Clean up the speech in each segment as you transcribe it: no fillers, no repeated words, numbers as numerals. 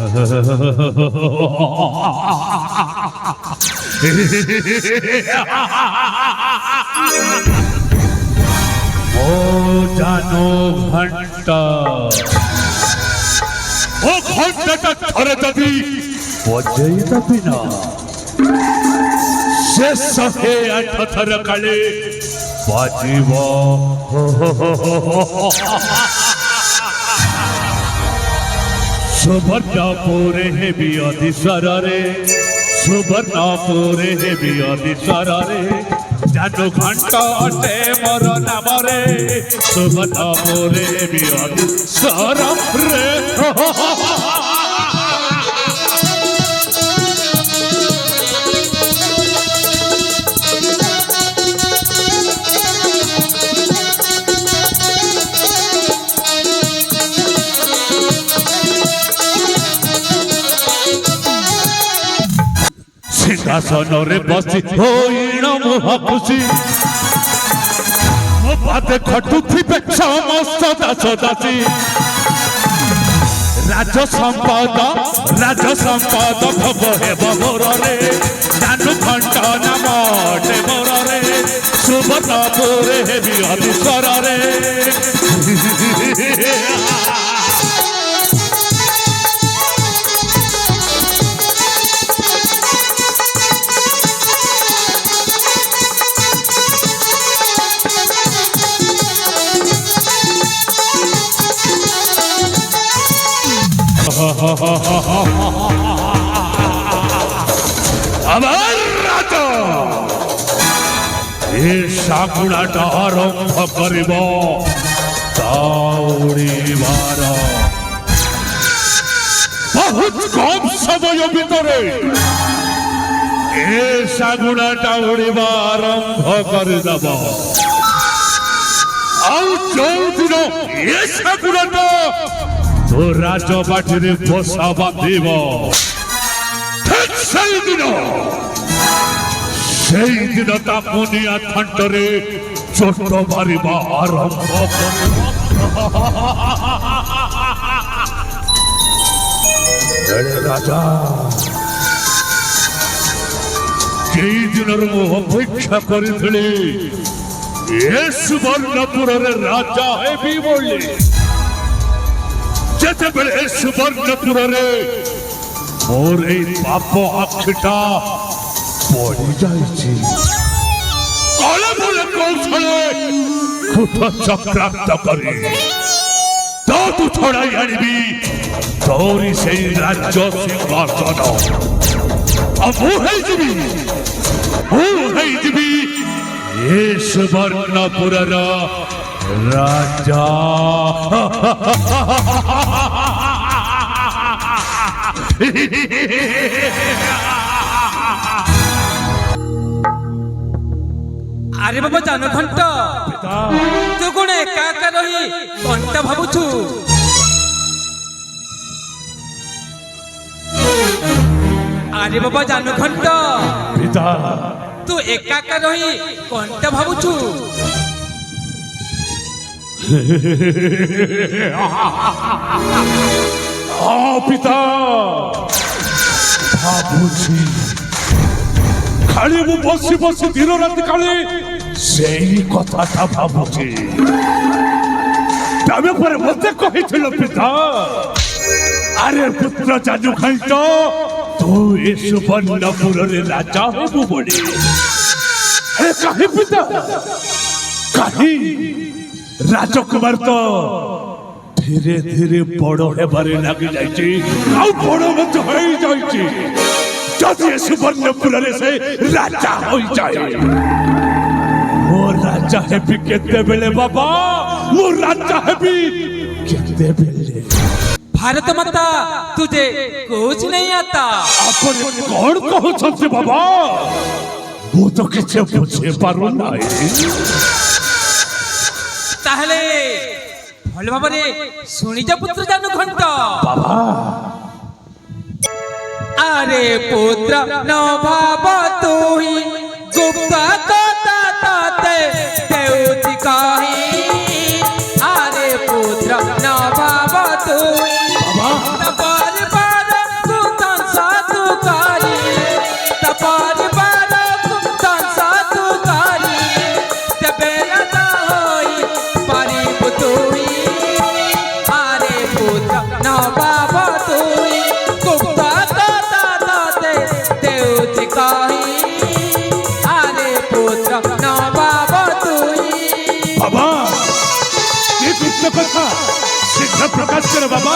ও জানো ঘন্টা, ও ঘন্টাটা ধরে যাবি বজেই যাবি না, শেষ হে আঠার কালে বাজিব। সুবর্ণপুরে হেবি অধিসরে, সুবর্ণপুরে হেবি অধিসরে, জানো ঘন্টা অটে মর নামরে, সুবর্ণপুরে হেবি অধিসর রে। সিংহাসনরে বসি হইণ মহাখুশি, ମୋ ପାଦେ ଖଟୁଥିବେ ସମସ୍ତ ଦାସ ଦାସୀ। ରାଜ ସମ୍ପଦ ଭୋଗ ହେବ ମୋରରେ, ଜାନୁ ଘଣ୍ଟ ନାମ ଅଟେ ମୋରରେ, ସୁବର୍ଣ୍ଣପୁରେ ହେବି ଅଧୀଶ୍ୱରରେ। আমার রাজা এ শাগুଣାটা আরম্ভ করিব দৌড়িবার। বহুত কম সময় ভিতরে এ শাগুଣାটা উড়িবা আরম্ভ করিদেব। ଆଉ ଯୋଉଦିନ ଏ ଶାଗୁଣାଟା তো রাজবাটিরে বসা বাঁধিব, ঠিক সেই দিন তাকু নিয়া ঠান্ডরে চোট মারিবা আরম্ভ করিব। রাজা যেই দিনের মু অপেক্ষা করিলি এ সুবর্ণপুরের রাজা হেবি বলি, যেতেবেলে সুবর্ণপুরে মোর এই পাপ আখিটা পড়ি যাইছি, কলে বলে কৌশলে কুট চক্রান্ত করে তু ছড়াই আনিবি তোরি সেই রাজ্য সিংহাসন। মু হইଯିବି এ সুবর্ণপুরের রাজা। আরে বাবা জানো ঘন্টা, তু কোন একা একা রহি ঘন্টা ভাবুছু? আরে বাবা জানো ঘন্টা, তু একা একা রহি ঘন্টা ভাবুছু? পিতা ভাবুছি, খালি মু বসি বসি দিন রাতি কালি সেই কথাটা ভাবুছি। তবে পরে মতে কহিছিল পিতা, আরে পুত্র জানু ঘণ্ট তুই এ সুবর্ণপুরের রাজা হবু বলি। কাহি পিতা কাহি রাজকুমার তো ধীরে ধীরে বড় হেবারে লাগি যাইছি, আউ বড় মত হই যাইছি। যদি সুবর্ণপুরে সে রাজা হই যায়, মো রাজা হেবি কেতেবেলে বাবা, মো রাজা হেবি কেতেবেলে। भारत माता तुझे कुछ नहीं आता। ଆପଣ କଣ କହୁଛନ୍ତି ବାବା? ମୁଁ ତ କିଛି ବୁଝି ପାରୁନାହିଁ। তাহলে ভালো ভাবে শুনি যা পুত্র জানু ঘন্ট। বাবা আরে পুত্র ন ভাব তুই গুপ্ত কথা তাতে দেউতি কাহি। আরে পুত্র ন ভাব তুই বাবা বার বার নবাব তুই গুপ্ত কথা তোতে দেউছি কহি আরে পুত্র নবাব তুই বাবা কি গুপ্ত কথা শীঘ্র প্রকাশ করো বাবা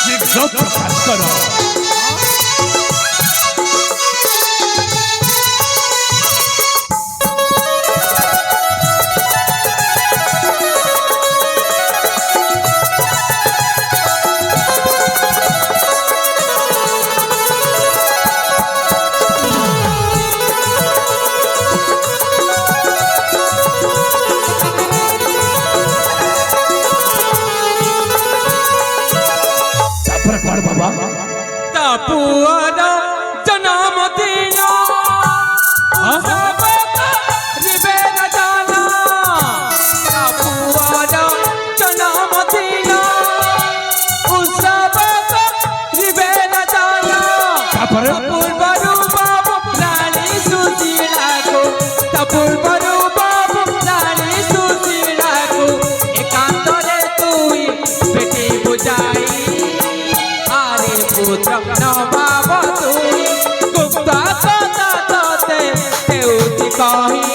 শীঘ্র প্রকাশ করো বাবা তা পুয়ার জন্মদিন রিবে না জানা তা পুয়ার জন্মদিন উৎসব রিবে না জানা তারপরে পূর্বরু বাবু রানী সুশীলাকু তা পূর্বরু বাবু রানী সুশীলাকু একান্তরে তুই বেটি বুঝাই পুত্র নবাব তুই গুপ্ত কথা তোতে দেউছি কহি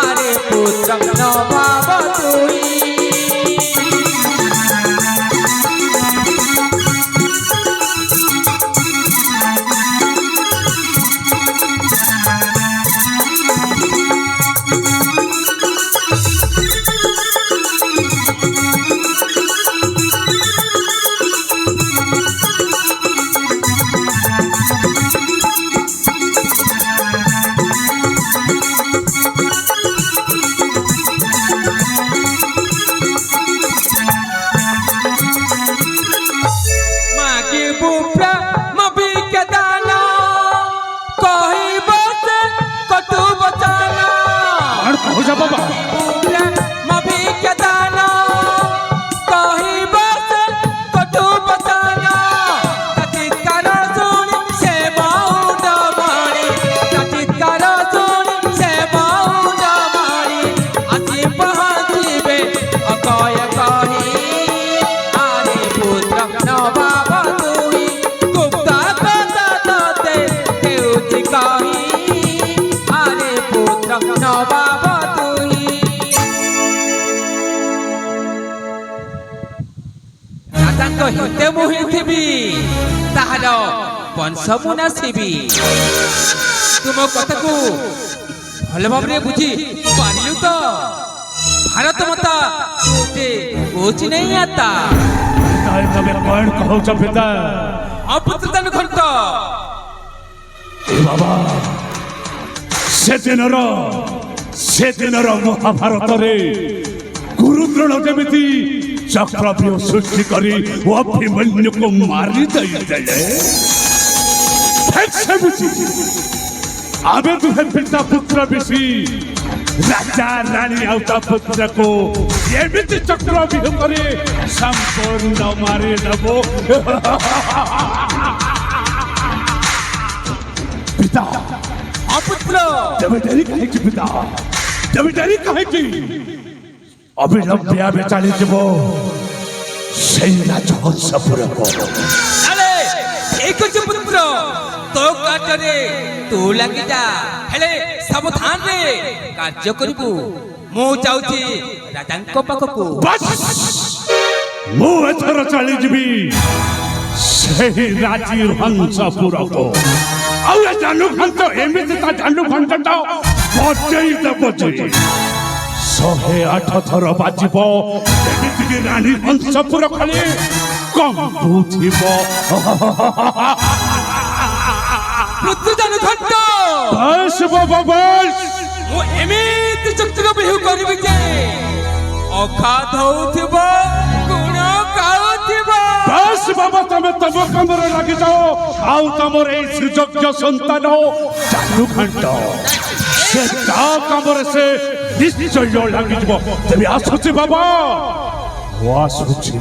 আরে পুত্র নবাব তুই বাবা নবাব তুই রাজাଙ୍କ হিତେ ମୁଁ ହେଇଥିବି ତାହାର ବଂଶ ମୁଁ ନାସିବି ତୁମ କଥାକୁ ଭଲ ଭାବରେ ବୁଝି ପାରିଲୁ ତ ଭାରତ ମାତା ଯେ କହୁଛି ନାହିଁ ଆତା ତମେ କଣ କହୁଛ ପିତା ଅପୁତ୍ର ଘଣ୍ଟ ବାବା ସେଦିନର ମହାଭାରତରେ ଗୁରୁଦ୍ରୋଣ ଯେମିତି ଚକ୍ରବ୍ୟୁହ ସୃଷ୍ଟି କରି ଅଭିମନ୍ୟୁକୁ ମାରି ଦେଇଦେଲେ ସେମିତି ଆମେ ଦୁହେଁ ପିତା ପୁତ୍ର ମିଶି ରାଜା ରାଣୀ ଆଉ ତା ପୁତ୍ରକୁ ଏମିତି ଚକ୍ରବ୍ୟୁହ କରି ସମ୍ପୂର୍ଣ୍ଣ ମାରିଦେବ ପିତା ଅପୁତ୍ର ତମେ ଡେରି କାହିଁକି ପିତା ତମେ ଡେରି କାହିଁକି ଅବିଳମ୍ବେ ଆମେ ଚାଲିଯିବ ସେଇ ରାଜହଂସପୁରକୁ ଠିକ ଅଛି ପୁତ୍ର ତୋ କାର୍ଯ୍ୟରେ ତୁ ଲାଗିଯା ହେଲେ ସାବଧାନରେ କାର୍ଯ୍ୟ କରିବୁ ମୁଁ ଯାଉଛି ରାଜାଙ୍କ ପାଖକୁ ମୁଁ ଏଥର ଚାଲିଯିବି ସେହି ରାଜହଂସପୁରକୁ ଆଉ ଏ ଜାନୁଘଣ୍ଟ ଏମିତି ତା ଜାନୁଘଣ୍ଟଟା ବଜେଇ ଦେବ ଯେ 108 ଥର ବାଜିବ ଏମିତିକି ରାଣୀ ହଂସପୁର ଖାଲି କମ୍ପୁଥିବ ପୁତ୍ର ଜାନୁଘଣ୍ଟ ବସ ବାବା ବସ ମୁଁ ଏମିତି ଚକ୍ରବ୍ୟୁହ କରିବି ଯେ ଅଖାତ ହଉଥିବ ଗୁଣ ଗାଉଥିବ बस बाबा तमे तम कमरे लगी जाओ आउ तमर ए सुयोग्य संतान जानुघंट से ता कमरे से निश्चय लगी जब तबे आसुची बाबा वो आसुची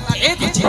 ठीक अछि